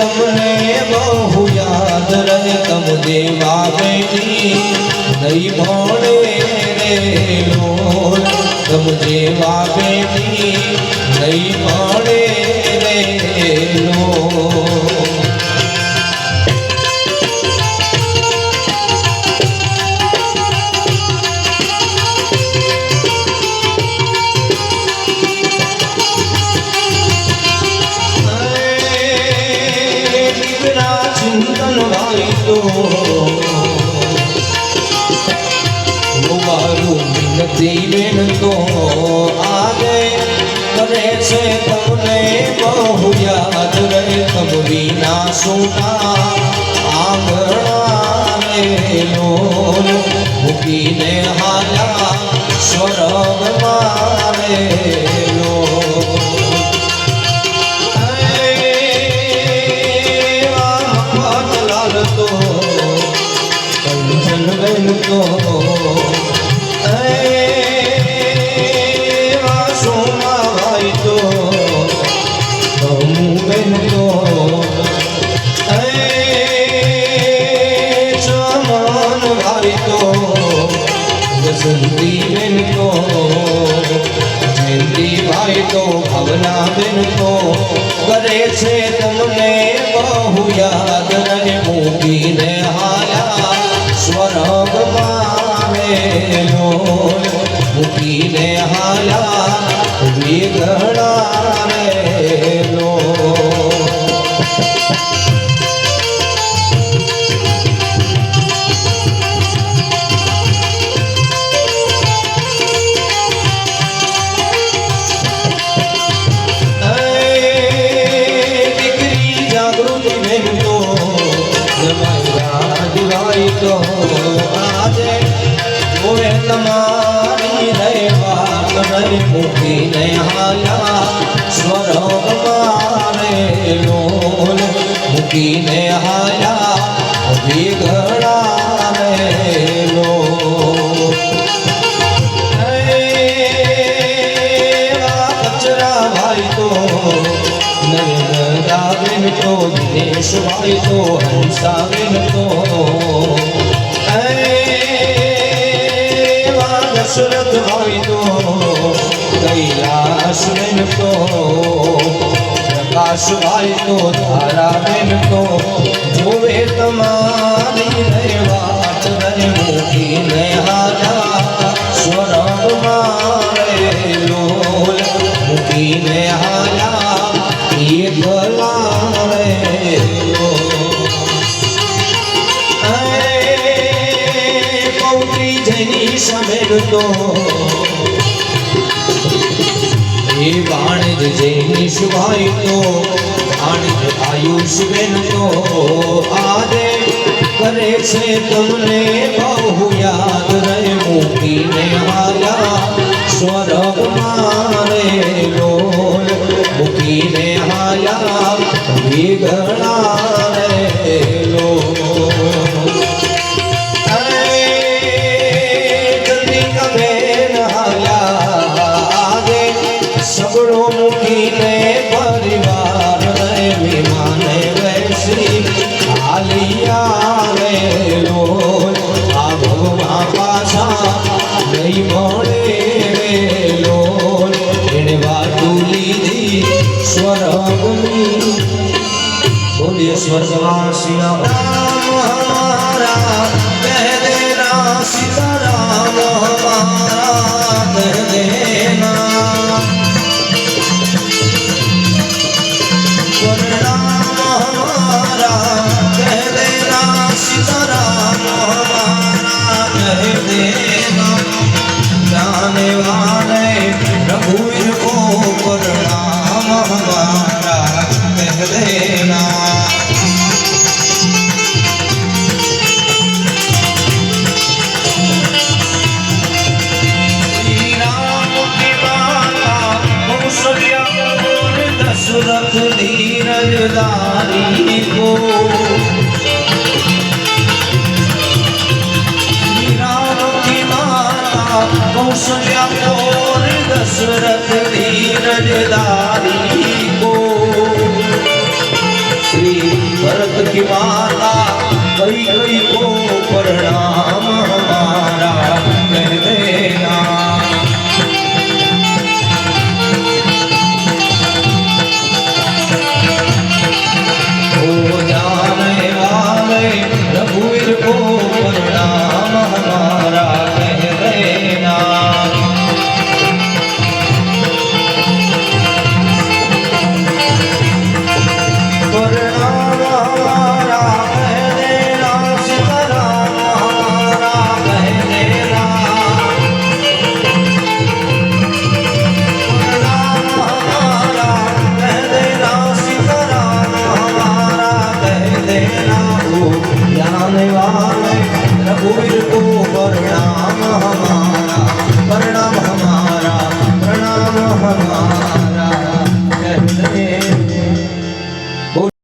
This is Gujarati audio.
તમને બહુ યાદ રહે તમ દેવા બેટી નહીં ભણે રે લોલ તમ દેવા બેટી નહીં ભણે રે લોલ જીવન તો આગે કરે છે તમને બહુ યાદ રહે તમ વિના સુના આંગણા રે લોલ મૂકીને હાલ્યા સ્વર્ગમાં રે લાલ તો કંચન બેન તો ભાઈ તો ભાવના બેન તો કરે છે તમને બહુ યાદ રહે મૂકીને હાયા સ્વર્ગમાં રે લોલ મૂકીને હાયા વિગડા રે લોલ તો આજે ઓવે તમારી રહેવા રે મૂકીને હાલ્યા સ્વર્ગમાં રે લોલ મૂકીને હાલ્યા વિગડા રે લોલ કચરા ભાઈ તો નરેન્દ્રા બેન તો દિનેશ ભાઈ તો હંસા બેન તો દશરથ ભાઈ તો કૈલાસ બેન તો પ્રકાશ ભાઈ તો તારા બેન તો જોવે તમારી રે વાત રે મૂકીને હાલ્યા સ્વર્ગમાં રે લોલ મૂકીને હાલ્યા ગલા રે પૌત્રી જેની સમેર તો એ બાણજ જેની સુભાઈ તો આણજ આયુષ બેન તો આદે કરે છે તમને બહુ યાદ રહે મૂકીને હાલ્યા સ્વર્ગમાં રે લોલ મૂકીને હાલ્યા વિગડા રે લોલ જલ્દી કબેર હાલ્યા આગે સગડો મૂકીને પરિવાર રે વિમાને બેસી હાલિયા રે લોલ આ ભગવાન પાછા નહીં મળે રે લોલ એને વાતું લીધી સ્વર્ગની બોલીએ સ્વર્ગવાસી હમારા કહ દેના સીતારામ હમારા કહ દેના સ્વર્ગરામ હમારા કહ દેના સીતારામ હમારા કહ દેના जाने वाले रघुवीर को प्रणाम हमारा कह देना श्री राम की माता कौशल्या दशरथ धीरज दारी को कौशल्या और दशरथ धीरज दारी को श्री जाने वाले रघुवीर को